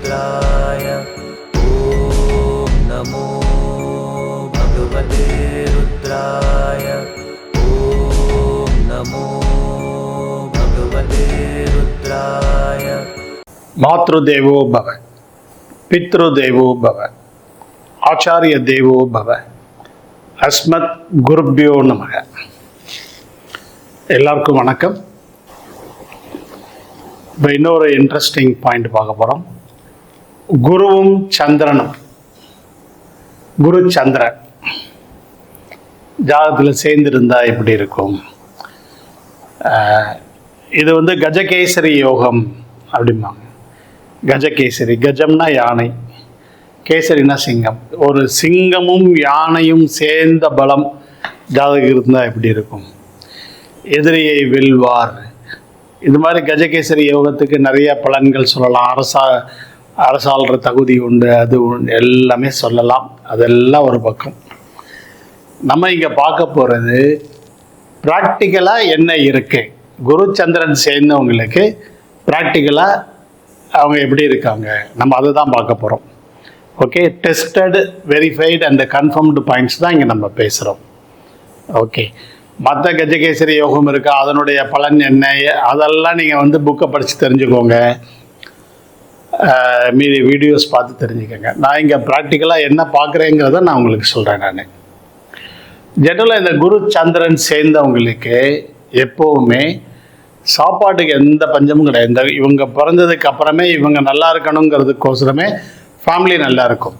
रुद्राय ॐ नमो भगवते रुद्राय ॐ नमो भगवते रुद्राय। मातृदेवो भव, पितृदेवो भव, आचार्य देवो भव, अस्मत् गुरुभ्यो நமக. எல்லாருக்கும் வணக்கம். இப்போ இன்னொரு இன்ட்ரெஸ்டிங் பாயிண்ட் பார்க்க போகிறோம். குருவும் சந்திரனும், குரு சந்திரன் ஜாதகத்தில் சேர்ந்திருந்தா எப்படி இருக்கும்? இது வந்து கஜகேசரி யோகம் அப்படிம்பாங்க. கஜகேசரி, கஜம்னா யானை, கேசரினா சிங்கம். ஒரு சிங்கமும் யானையும் சேர்ந்த பலம் ஜாதகம் இருந்தால் எப்படி இருக்கும்? எதிரியை வெல்வார். இது மாதிரி கஜகேசரி யோகத்துக்கு நிறைய பலன்கள் சொல்லலாம். அரசாள்ற தகுதி உண்டு, அது உண்டு, எல்லாமே சொல்லலாம். அதெல்லாம் ஒரு பக்கம். நம்ம இங்கே பார்க்க போகிறது ப்ராக்டிக்கலாக என்ன இருக்குது. குரு சந்திரன் சேர்ந்தவங்களுக்கு ப்ராக்டிக்கலாக அவங்க எப்படி இருக்காங்க, நம்ம அதை தான் பார்க்க போகிறோம். Okay, tested, verified and confirmed points தான் இங்கே நம்ம பேசுகிறோம். ஓகே, மற்ற கஜகேசரி யோகம் இருக்கா, அதனுடைய பலன் என்ன, அதெல்லாம் நீங்கள் வந்து புக்கை படித்து தெரிஞ்சுக்கோங்க, மீதி வீடியோஸ் பார்த்து தெரிஞ்சுக்கோங்க. நான் இங்கே ப்ராக்டிக்கலாக என்ன பார்க்குறேங்கிறத நான் உங்களுக்கு சொல்கிறேன். நான் ஜெனரலாக இந்த குரு சந்திரன் சேர்ந்தவங்களுக்கு எப்போவுமே சாப்பாட்டுக்கு எந்த பஞ்சமும் கிடையாது. இந்த இவங்க பிறந்ததுக்கு அப்புறமே இவங்க நல்லா இருக்கணுங்கிறதுக்கோசரமே ஃபேமிலி நல்லா இருக்கும்.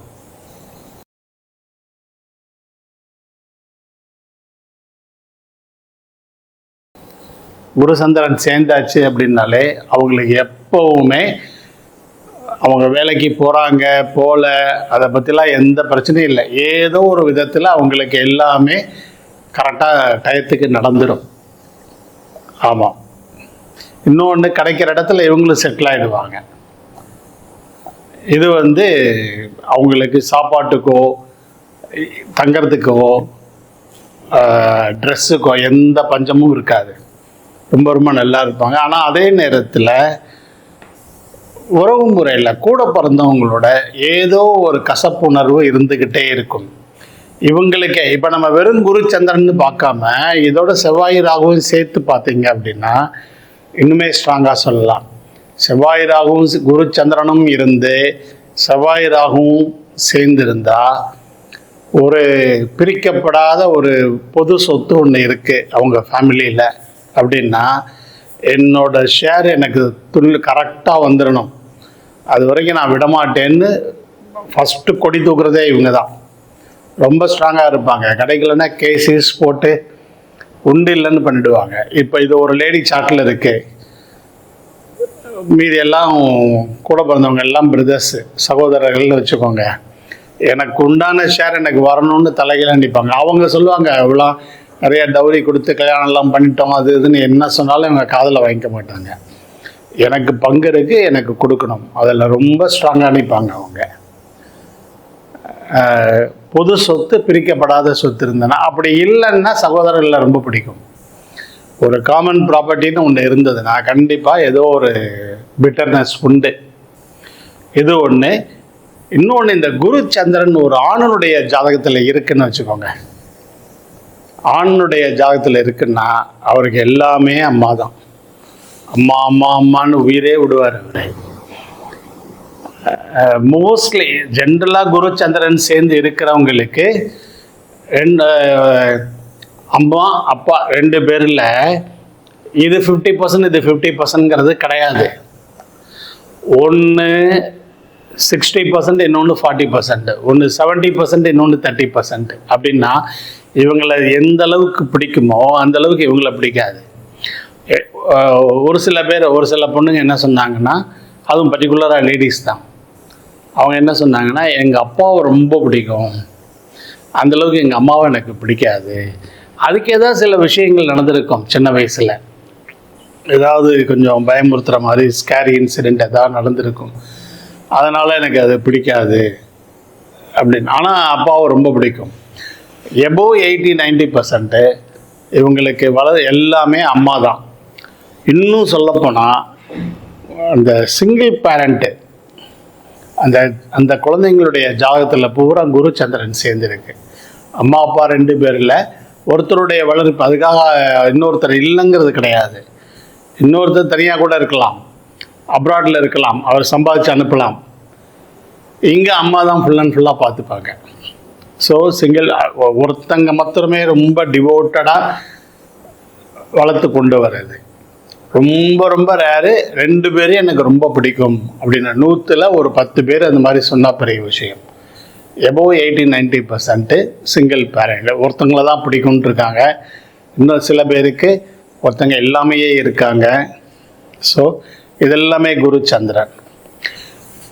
குரு சந்திரன் சேர்ந்தாச்சு அப்படின்னாலே அவங்களுக்கு எப்போவுமே அவங்க வேலைக்கு போகிறாங்க போகல அதை பற்றிலாம் எந்த பிரச்சனையும் இல்லை. ஏதோ ஒரு விதத்தில் அவங்களுக்கு எல்லாமே கரெக்டாக டயத்துக்கு நடந்துடும். ஆமாம், இன்னொன்று கிடைக்கிற இடத்துல இவங்களும் செட்டில் ஆகிடுவாங்க. இது வந்து அவங்களுக்கு சாப்பாட்டுக்கோ தங்கிறதுக்கோ ட்ரெஸ்ஸுக்கோ எந்த பஞ்சமும் இருக்காது. ரொம்ப ரொம்ப நல்லா இருப்பாங்க. ஆனால் அதே நேரத்தில் உறவு முறையில் கூட பிறந்தவங்களோட ஏதோ ஒரு கசப்புணர்வு இருந்துக்கிட்டே இருக்கும் இவங்களுக்கு. இப்போ நம்ம வெறும் குரு சந்திரன்னு பார்க்காம இதோட செவ்வாய் ராகுவும் சேர்த்து பார்த்தீங்க அப்படின்னா இன்னுமே ஸ்ட்ராங்காக சொல்லலாம். செவ்வாய் ராகுவும் குரு சந்திரனும் இருந்து செவ்வாய் ராகுவும் சேர்ந்திருந்தா ஒரு பிரிக்கப்படாத ஒரு பொது சொத்து ஒன்று இருக்குது அவங்க ஃபேமிலியில். அப்படின்னா என்னோட ஷேர் எனக்கு கரெக்டாக வந்துடணும், அது வரைக்கும் நான் விடமாட்டேன்னு ஃபஸ்ட்டு கொடி தூக்குறதே இவங்க தான். ரொம்ப ஸ்ட்ராங்காக இருப்பாங்க. கிடைக்கலன்னா கேசஸ் போட்டு உண்டு இல்லைன்னு பண்ணிவிடுவாங்க. இப்போ இது ஒரு லேடி சாட்டில் இருக்குது, மீதி எல்லாம் கூட பிறந்தவங்க எல்லாம் பிரதர்ஸு, சகோதரர்கள்னு வச்சுக்கோங்க. எனக்கு உண்டான ஷேர் எனக்கு வரணும்னு தலைகீழ நிற்பாங்க. அவங்க சொல்லுவாங்க இவ்வளோ நிறைய டவுரி கொடுத்து கல்யாணம்லாம் பண்ணிட்டோம் அது இதுன்னு என்ன சொன்னாலும் இவங்க காதில் வாங்கிக்க மாட்டாங்க. எனக்கு பங்கு இருக்குது, எனக்கு கொடுக்கணும், அதில் ரொம்ப ஸ்ட்ராங்காக நிற்பாங்க அவங்க. பொது சொத்து பிரிக்கப்படாத சொத்து இருந்ததுன்னா, அப்படி இல்லைன்னா சகோதரர்களில் ரொம்ப பிடிக்கும். ஒரு காமன் ப்ராப்பர்ட்டின்னு ஒன்று இருந்ததுன்னா கண்டிப்பாக ஏதோ ஒரு பிட்டர்னஸ் உண்டு. இது ஒன்று. இன்னொன்று, இந்த குரு சந்திரன் ஒரு ஆணுடைய ஜாதகத்தில் இருக்குன்னு வச்சுக்கோங்க. ஆணுடைய ஜாதகத்தில் இருக்குன்னா அவருக்கு எல்லாமே அம்மா தான். அம்மா அம்மா அம்மான்னு உயிரே விடுவார் அவர். மோஸ்ட்லி ஜென்ரலாக குரு சந்திரன் சேர்ந்து இருக்கிறவங்களுக்கு அம்மா அப்பா ரெண்டு பேரில் இது 50% இது 50%ங்கிறது கிடையாது. ஒன்று 60%, இன்னொன்று 40%, ஒன்று 70%, இன்னொன்று 30%. அப்படின்னா இவங்களை எந்த அளவுக்கு பிடிக்குமோ அந்த அளவுக்கு இவங்களை பிடிக்காது. ஒரு சில பேர், ஒரு சில பொண்ணுங்க என்ன சொன்னாங்கன்னா, அதுவும் பர்டிகுலராக லேடிஸ் தான், அவங்க என்ன சொன்னாங்கன்னா, எங்கள் அப்பாவை ரொம்ப பிடிக்கும், அந்தளவுக்கு எங்கள் அம்மாவை எனக்கு பிடிக்காது. அதுக்கு ஏதாவது சில விஷயங்கள் நடந்திருக்கும் சின்ன வயசில், ஏதாவது கொஞ்சம் பயமுறுத்துகிற மாதிரி ஸ்கேரி இன்சிடெண்ட் ஏதாவது நடந்திருக்கும், அதனால் எனக்கு அது பிடிக்காது அப்படின்னு. ஆனால் அப்பாவை ரொம்ப பிடிக்கும். எபோவ் 80-90% இவங்களுக்கு எல்லாமே அம்மா தான். இன்னும் சொல்லப்போனால் அந்த சிங்கிள் பேரண்ட்டு அந்த அந்த குழந்தைங்களுடைய ஜாதகத்தில் பூரா குரு சந்திரன் சேர்ந்துருக்கு. அம்மா அப்பா 2 பேர் இல்லை, ஒருத்தருடைய வளர்ப்பு. அதுக்காக இன்னொருத்தர் இல்லைங்கிறது கிடையாது. இன்னொருத்தர் தனியாக கூட இருக்கலாம், அப்ராடில் இருக்கலாம், அவர் சம்பாதிச்சு அனுப்பலாம். இங்கே அம்மா தான் ஃபுல் அண்ட் ஃபுல்லாக பார்த்துப்பாங்க. ஸோ ஒருத்தங்க மாத்திரமே ரொம்ப டிவோட்டடாக வளர்த்து கொண்டு வர்றது ரொம்ப ரொம்ப ரேரு. 2 பேரும் எனக்கு ரொம்ப பிடிக்கும் அப்படின்னா 100ல் ஒரு 10 பேர் அந்த மாதிரி சொன்னால் பெரிய விஷயம். Above 80-90% single parent. ஒருத்தங்களை தான் பிடிக்கும்னு இருக்காங்க. இன்னும் சில பேருக்கு ஒருத்தங்க எல்லாமே இருக்காங்க. ஸோ இதெல்லாமே குரு சந்திரன்.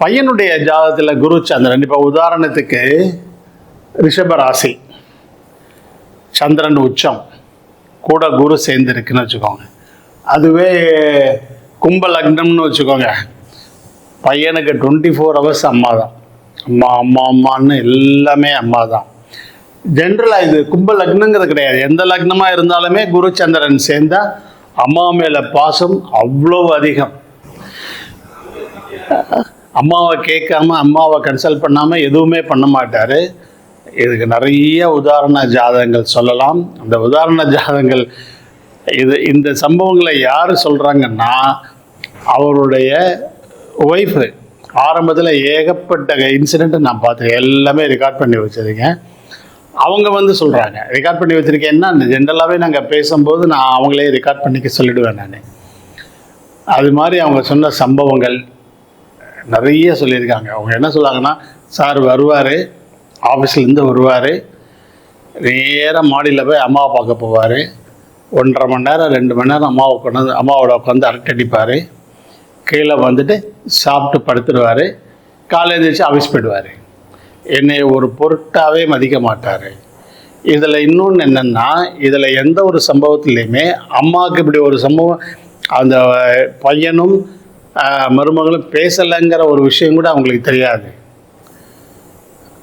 பையனுடைய ஜாதகத்தில் குரு சந்திரன், இப்போ உதாரணத்துக்கு ரிஷபராசி, சந்திரன் உச்சம் கூட குரு சேர்ந்துருக்குன்னு வச்சுக்கோங்க. அதுவே கும்ப லக்னம்னு வச்சுக்கோங்க. பையனுக்கு 24 hours அம்மா தான். அம்மா அம்மா அம்மான்னு எல்லாமே அம்மா தான். ஜென்ரலாக இது கும்ப லக்னங்கிறது கிடையாது. எந்த லக்னமாக இருந்தாலுமே குரு சந்திரன் சேர்ந்தால் அம்மா மேலே பாசம் அவ்வளோ அதிகம். அம்மாவை கேட்காம, அம்மாவை கன்சல்ட் பண்ணாமல் எதுவுமே பண்ண மாட்டார். இதுக்கு நிறைய உதாரண ஜாதகங்கள் சொல்லலாம். அந்த உதாரண ஜாதகங்கள் இந்த சம்பவங்களை யார் சொல்கிறாங்கன்னா, அவருடைய ஒய்ஃபு ஆரம்பத்தில் ஏகப்பட்ட இன்சிடெண்ட்டு நான் பார்த்துருக்கேன். எல்லாமே ரெக்கார்ட் பண்ணி வச்சுருக்கேன். அவங்க சொல்கிறாங்க, ரெக்கார்ட் பண்ணி வச்சுருக்கேன்னா ஜென்ரலாகவே நாங்கள் பேசும்போது நான் அவங்களே ரெக்கார்ட் பண்ணிக்க சொல்லிவிடுவேன். நான் அது மாதிரி அவங்க சொன்ன சம்பவங்கள் நிறைய சொல்லியிருக்காங்க. அவங்க என்ன சொல்லுவாங்கன்னா, சார் வருவார், ஆஃபீஸ்லேருந்து வருவார், நேராக மாடியில் போய் அம்மாவை பார்க்க போவார். 1.5 மணி நேரம் 2 மணி நேரம் அம்மாவோட உட்காந்து அரட்டடிப்பார். கீழே வந்துட்டு சாப்பிட்டு படுத்துடுவார். காலையில் எழுந்திரிச்சு ஆஃபீஸ் போயிடுவார். என்னை ஒரு பொருட்டாகவே மதிக்க மாட்டார். இதில் இன்னொன்று என்னென்னா, இதில் எந்த ஒரு சம்பவத்துலேயுமே அம்மாவுக்கு இப்படி ஒரு சம்பவம், அந்த பையனும் மருமகளும் பேசலைங்கிற ஒரு விஷயம் கூட அவங்களுக்கு தெரியாது.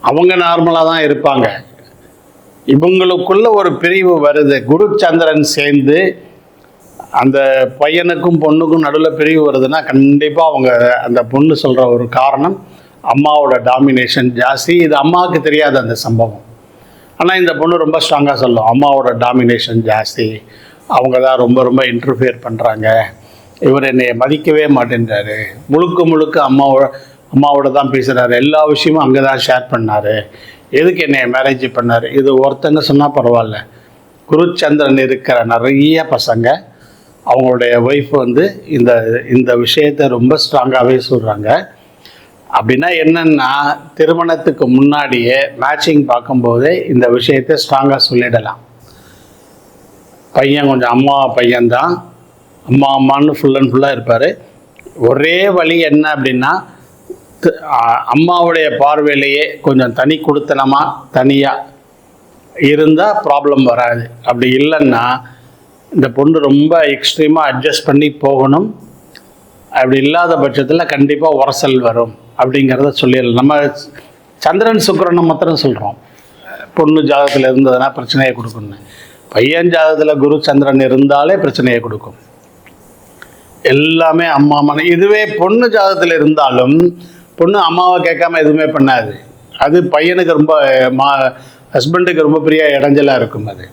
அவங்க நார்மலாக தான் இருப்பாங்க. இவங்களுக்குள்ள ஒரு பிரிவு வருது. குரு சந்திரன் சேர்ந்து அந்த பையனுக்கும் பொண்ணுக்கும் நடுவில் பிரிவு வருதுன்னா கண்டிப்பாக அவங்க அந்த பொண்ணு சொல்கிற ஒரு காரணம் அம்மாவோட டாமினேஷன் ஜாஸ்தி. இது அம்மாவுக்கு தெரியாது அந்த சம்பவம். ஆனால் இந்த பொண்ணு ரொம்ப ஸ்ட்ராங்காக சொல்லும், அம்மாவோட டாமினேஷன் ஜாஸ்தி, அவங்க தான் ரொம்ப ரொம்ப இன்டர்ஃபியர் பண்ணுறாங்க, இவர் என்னை மதிக்கவே மாட்டேன்றாரு, முழுக்க அம்மாவோட தான் பேசுகிறாரு, எல்லா விஷயமும் அங்கே தான் ஷேர் பண்ணார், எதுக்கு என்னை மேரேஜ் பண்ணார். இது ஒருத்தங்க சொன்னால் பரவாயில்ல. குருச்சந்திரன் இருக்கிற நிறைய பசங்க அவங்களுடைய ஒய்ஃப் இந்த விஷயத்தை ரொம்ப ஸ்ட்ராங்காகவே சொல்கிறாங்க. அப்படின்னா என்னென்னா, திருமணத்துக்கு முன்னாடியே மேட்சிங் பார்க்கும்போதே இந்த விஷயத்தை ஸ்ட்ராங்காக சொல்லிடலாம். பையன் கொஞ்சம் பையன்தான், அம்மான்னு ஃபுல் அண்ட் ஃபுல்லாக இருப்பார். ஒரே வழி என்ன அப்படின்னா, அம்மாவுடைய பார்வையிலேயே கொஞ்சம் தனி கொடுத்தனமாக தனியாக இருந்தால் ப்ராப்ளம் வராது. அப்படி இல்லைன்னா இந்த பொண்ணு ரொம்ப எக்ஸ்ட்ரீமாக அட்ஜஸ்ட் பண்ணி போகணும். அப்படி இல்லாத பட்சத்தில் கண்டிப்பாக உரசல் வரும் அப்படிங்கிறத சொல்லிடலாம். நம்ம சந்திரன் சுக்கிரனை மாத்திரம் சொல்கிறோம், பொண்ணு ஜாதகத்தில் இருந்ததுன்னா பிரச்சனையை கொடுக்குன்னு. பையன் ஜாதகத்தில் குரு சந்திரன் இருந்தாலே பிரச்சனையை கொடுக்கும். எல்லாமே அம்மா. இதுவே பொண்ணு ஜாதகத்தில் இருந்தாலும் பொண்ணு அம்மாவை கேட்காம எதுவுமே பண்ணாது. அது பையனுக்கு ரொம்ப ஹஸ்பண்டுக்கு ரொம்ப பெரிய இடைஞ்சலாக இருக்கும். அது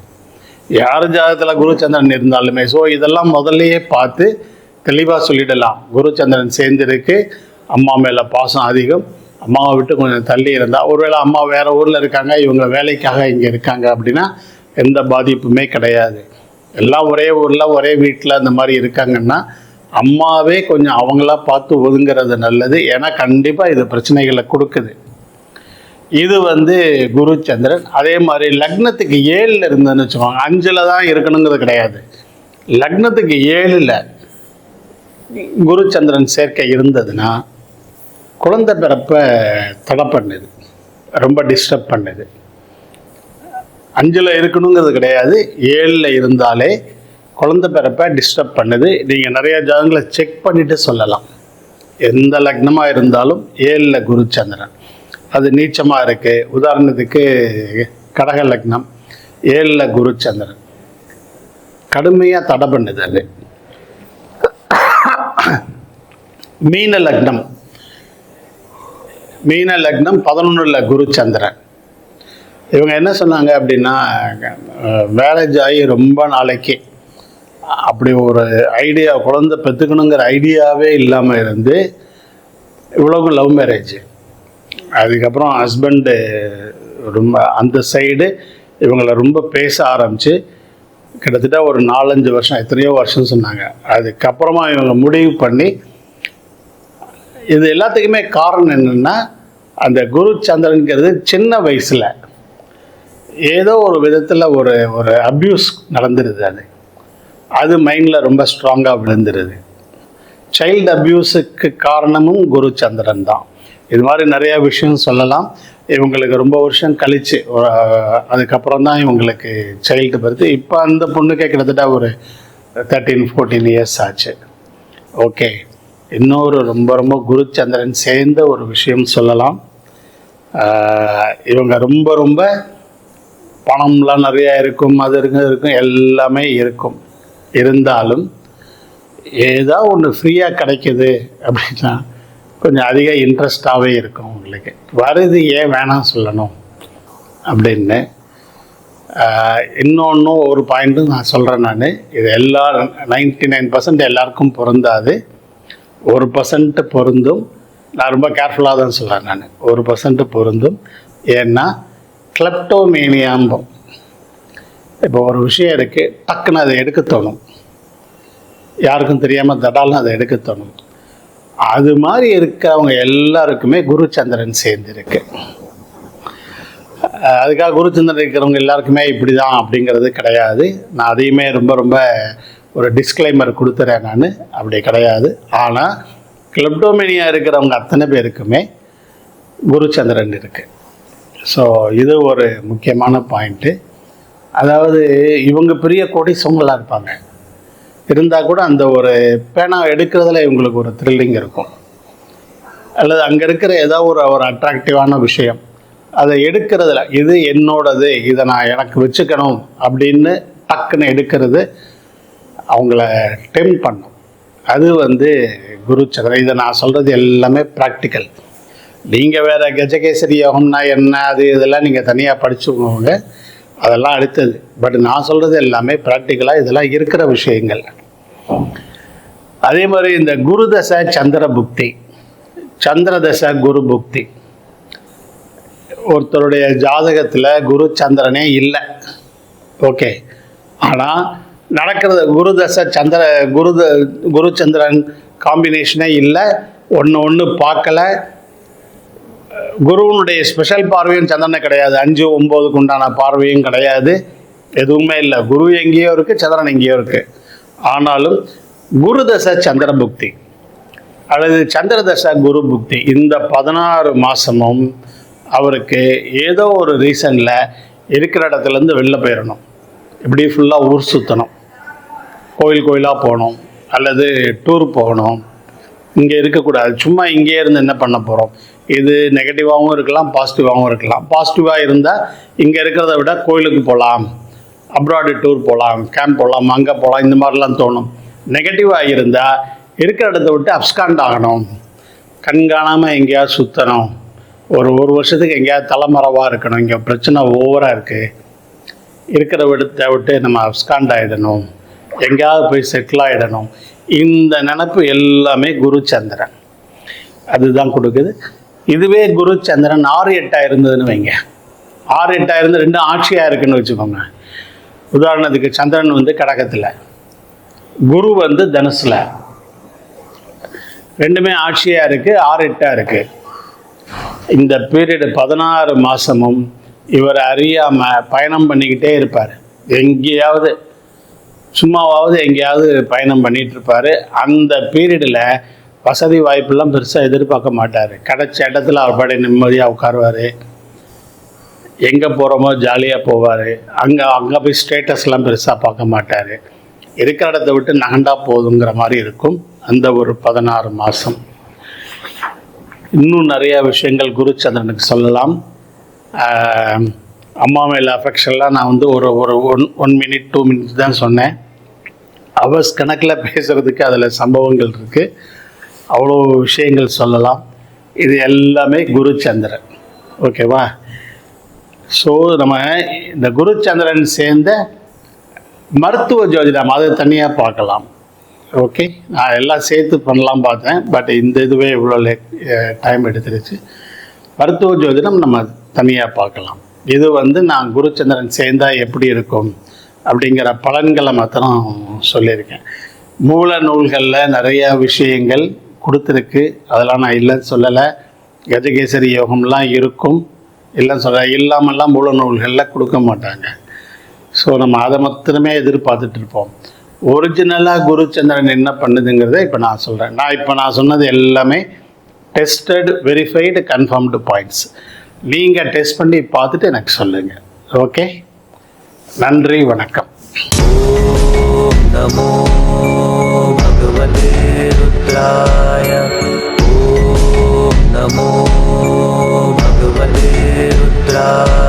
யார் ஜாதகத்தில் குரு சந்திரன் இருந்தாலுமே. ஸோ இதெல்லாம் முதல்லையே பார்த்து தெளிவாக சொல்லிடலாம். குரு சந்திரன் சேர்ந்துருக்கு, அம்மா மேலே பாசம் அதிகம், அம்மாவை விட்டு கொஞ்சம் தள்ளி இருந்தால், ஒருவேளை அம்மா வேறு ஊரில் இருக்காங்க, இவங்க வேலைக்காக இங்கே இருக்காங்க அப்படின்னா எந்த பாதிப்புமே கிடையாது. எல்லாம் ஒரே ஊரில் ஒரே வீட்டில் அந்த மாதிரி இருக்காங்கன்னா அம்மாவே கொஞ்சம் அவங்களா பார்த்து ஒதுங்கிறது நல்லது. ஏன்னா கண்டிப்பாக இது பிரச்சனைகளை கொடுக்குது. இது குரு சந்திரன். அதே மாதிரி லக்னத்துக்கு 7ல் இருந்ததுன்னு வச்சுக்கோங்க, 5ல் தான் இருக்கணுங்கிறது கிடையாது. லக்னத்துக்கு 7ல் குரு சந்திரன் சேர்க்கை இருந்ததுன்னா குழந்தை பிறப்பை தடை பண்ணுது, ரொம்ப டிஸ்டர்ப் பண்ணுது. 5ல் இருக்கணுங்கிறது கிடையாது, 7ல் இருந்தாலே குழந்தை பிறப்பை டிஸ்டர்ப் பண்ணுது. நீங்கள் நிறைய ஜாதகங்களை செக் பண்ணிவிட்டு சொல்லலாம். எந்த லக்னமாக இருந்தாலும் 7ல் குரு சந்திரன் அது நீச்சமாக இருக்குது. உதாரணத்துக்கு கடக லக்னம் 7ல் குரு சந்திரன் கடுமையாக தடை பண்ணுது. அது மீன லக்னம் மீன லக்னம் 11ல் குரு சந்திரன். இவங்க என்ன சொன்னாங்க அப்படின்னா, மேரேஜ் ஆகி ரொம்ப நாளைக்கு அப்படி ஒரு ஐடியா, குழந்தை பெற்றுக்கணுங்கிற ஐடியாவே இல்லாமல் இருந்து இவ்வளவு லவ் மேரேஜ். அதுக்கப்புறம் ஹஸ்பண்டு ரொம்ப அந்த சைடு இவங்களை ரொம்ப பேச ஆரம்பித்து கிட்டத்தட்ட ஒரு 4-5 வருஷம், எத்தனையோ வருஷம் சொன்னாங்க. அதுக்கப்புறமா இவங்க முடிவு பண்ணி, இது எல்லாத்துக்குமே காரணம் என்னென்னா, அந்த குரு சந்திரனுங்கிறது சின்ன வயசில் ஏதோ ஒரு விதத்தில் ஒரு அப்யூஸ் நடந்துருது. அது மைண்டில் ரொம்ப ஸ்ட்ராங்காக விழுந்துருது. சைல்டு அப்யூஸுக்கு காரணமும் குரு சந்திரன் தான். இது மாதிரி நிறையா விஷயம் சொல்லலாம். இவங்களுக்கு ரொம்ப வருஷம் கழித்து அதுக்கப்புறம் தான் இவங்களுக்கு சைல்டு பர்த். இப்போ அந்த பொண்ணுக்கே கிட்டத்தட்ட ஒரு 13-14 இயர்ஸ் ஆச்சு. ஓகே, இன்னொரு ரொம்ப ரொம்ப குரு சந்திரன் சேர்ந்த ஒரு விஷயம் சொல்லலாம். இவங்க ரொம்ப ரொம்ப பணம்லாம் நிறையா இருக்கும், அது இருக்கும், எல்லாமே இருக்கும். இருந்தாலும் ஏதோ ஒன்று ஃப்ரீயாக கிடைக்கிது அப்படின்னா கொஞ்சம் அதிக இன்ட்ரெஸ்டாகவே இருக்கும் உங்களுக்கு. வருது, ஏன் வேணாம் சொல்லணும் அப்படின்னு. இன்னொன்று ஒரு பாயிண்ட்டும் நான் சொல்கிறேன். நான் இது 99% எல்லாருக்கும் பொருந்தாது, 1% பொருந்தும். நான் ரொம்ப கேர்ஃபுல்லாக தான் சொல்கிறேன். நான் 1% பொருந்தும். ஏன்னா கிளப்டோமேனியாம்போம். இப்போ ஒரு விஷயம் இருக்குது, டக்குன்னு அதை எடுக்க தோணும், யாருக்கும் தெரியாமல் தடால்னு அதை எடுக்க தோணும். அது மாதிரி இருக்கவங்க எல்லாருக்குமே குரு சந்திரன் சேர்ந்துருக்கு. அதுக்காக குரு சந்திரன் இருக்கிறவங்க எல்லாருக்குமே இப்படி தான் அப்படிங்கிறது கிடையாது. நான் அதையுமே ரொம்ப ரொம்ப ஒரு டிஸ்க்ளைமர் கொடுத்துறேன். நான் அப்படி கிடையாது. ஆனால் கிளப்டோமேனியா இருக்கிறவங்க அத்தனை பேருக்குமே குரு சந்திரன் இருக்குது. ஸோ இது ஒரு முக்கியமான பாயிண்ட்டு. அதாவது இவங்க பெரிய கோடீஸ்வரங்களாக இருப்பாங்க, இருந்தால் கூட அந்த ஒரு பேனா எடுக்கிறதுல இவங்களுக்கு ஒரு த்ரில்லிங் இருக்கும். அல்லது அங்கே இருக்கிற ஏதோ ஒரு அட்ராக்டிவான விஷயம் அதை எடுக்கிறதுல, இது என்னோடது, இதை நான் எனக்கு வச்சுக்கணும் அப்படின்னு டக்குன்னு எடுக்கிறது அவங்கள டெம் பண்ணும். அது குரு சந்திரன். இதை நான் சொல்கிறது எல்லாமே ப்ராக்டிக்கல். நீங்கள் வேறு கஜகேசரி யோகம்னா என்ன, அது இதெல்லாம் நீங்கள் தனியாக படிச்சுக்கோங்க, அதெல்லாம் அடுத்தது. பட் நான் சொல்கிறது எல்லாமே ப்ராக்டிக்கலாக இதெல்லாம் இருக்கிற விஷயங்கள். அதே மாதிரி இந்த குரு தசை சந்திர புக்தி, சந்திர தசை குரு புக்தி. ஒருத்தருடைய ஜாதகத்தில் குரு சந்திரனே இல்லை, ஓகே, ஆனால் நடக்கிறது குரு தசை குரு சந்திரன் காம்பினேஷனே இல்லை, ஒன்று பார்க்கலை. குருவனுடைய ஸ்பெஷல் பார்வையும் சந்திரனை கிடையாது, 5-9க்கு உண்டான பார்வையும் கிடையாது, எதுவுமே இல்லை. குரு எங்கேயோ இருக்குது, சந்திரன் எங்கேயோ இருக்குது. ஆனாலும் குரு தசை சந்திர புக்தி அல்லது சந்திர தசை குரு புக்தி, இந்த 16 மாதமும் அவருக்கு ஏதோ ஒரு ரீசனில் இருக்கிற இடத்துலேருந்து வெளில போயிடணும். இப்படி ஃபுல்லாக ஊர் சுற்றணும், கோயிலாக போகணும், அல்லது டூர் போகணும். இங்கே இருக்கக்கூடாது, சும்மா இங்கே இருந்து என்ன பண்ண போகிறோம். இது நெகட்டிவாகவும் இருக்கலாம், பாசிட்டிவாகவும் இருக்கலாம். பாசிட்டிவாக இருந்தால் இங்கே இருக்கிறத விட கோயிலுக்கு போகலாம், அப்ராடு டூர் போகலாம், கேம்ப் போகலாம், அங்கே போகலாம், இந்த மாதிரிலாம் தோணும். நெகட்டிவாக இருந்தால் இருக்கிற இடத்த விட்டு அப்ஸ்காண்ட் ஆகணும், கண்காணாமல் எங்கேயாவது சுற்றணும், ஒரு வருஷத்துக்கு எங்கேயாவது தலைமறைவாக இருக்கணும், இங்கே பிரச்சனை ஓவராக இருக்குது, இருக்கிற இடத்த விட்டு நம்ம அப்ஸ்காண்ட் ஆகிடணும், எங்கேயாவது போய் செட்டில் ஆகிடணும். இந்த நினப்பு எல்லாமே குரு சந்திரன் அதுதான் கொடுக்குது. இதுவே குரு சந்திரன் 6-8 இருந்ததுன்னு வைங்க, 6-8 இருந்து 2 ஆட்சியாக இருக்குன்னு வச்சுக்கோங்க. உதாரணத்துக்கு சந்திரன் கடகத்தில், குரு தனுசில், ரெண்டுமே ஆட்சியாக இருக்குது, 6-8 இருக்குது. இந்த பீரியடு 16 மாதமும் இவர் அறியாமல் பயணம் பண்ணிக்கிட்டே இருப்பார். எங்கேயாவது சும்மாவாவது எங்கேயாவது பயணம் பண்ணிகிட்டு இருப்பார். அந்த பீரியடில் வசதி வாய்ப்பெல்லாம் பெருசாக எதிர்பார்க்க மாட்டார். கிடைச்ச இடத்துல அவர் பாடி நிம்மதியாக உட்காருவார், எங்கே போகிறோமோ ஜாலியாக போவார். அங்கே போய் ஸ்டேட்டஸ்லாம் பெருசாக பார்க்க மாட்டார். இருக்கிற இடத்த விட்டு நகண்டா போதுங்கிற மாதிரி இருக்கும் அந்த ஒரு 16 மாதம். இன்னும் நிறையா விஷயங்கள் குரு சந்திரனுக்கு சொல்லலாம். அம்மா மேலே அஃபெக்ஷன்லாம் நான் ஒரு 1 மினிட் 2 மினிட்ஸ் தான் சொன்னேன். அவர்ஸ் கணக்கில் பேசுகிறதுக்கு அதில் சம்பவங்கள் இருக்குது, அவ்வளோ விஷயங்கள் சொல்லலாம். இது எல்லாமே குருச்சந்திரன். ஓகேவா? ஸோ நம்ம இந்த குருச்சந்திரன் சேர்ந்த மருத்துவ ஜோதிடம் அதை தனியாக பார்க்கலாம். ஓகே, நான் எல்லாம் சேர்த்து பண்ணலாம் பார்த்தேன், பட் இந்த இதுவே இவ்வளோ டைம் எடுத்துருச்சு. மருத்துவ ஜோதிடம் நம்ம தனியாக பார்க்கலாம். இது நான் குருச்சந்திரன் சேர்ந்தால் எப்படி இருக்கும் அப்படிங்கிற பலன்களை மாத்திரம் சொல்லியிருக்கேன். மூல நூல்களில் நிறைய விஷயங்கள் கொடுத்துருக்கு, அதெல்லாம் நான் இல்லைன்னு சொல்லலை. கஜகேசரி யோகம்லாம் இருக்கும், இல்லைன்னு சொல்ல இல்லாமல்லாம் மூல நூல்களில் கொடுக்க மாட்டாங்க. ஸோ நம்ம அதை மாத்திரமே எதிர்பார்த்துட்டு இருப்போம். ஒரிஜினலாக குருச்சந்திரன் என்ன பண்ணுதுங்கிறத இப்போ நான் சொல்கிறேன். நான் சொன்னது எல்லாமே டெஸ்டட், வெரிஃபைடு, கன்ஃபார்ம்டு பாயிண்ட்ஸ். நீங்கள் டெஸ்ட் பண்ணி பார்த்துட்டு எனக்கு சொல்லுங்கள். ஓகே, நன்றி, வணக்கம். ஓம் நமோ பகவதே ருத்ராய. ஓம் நமோ பகவதே ருத்ராய.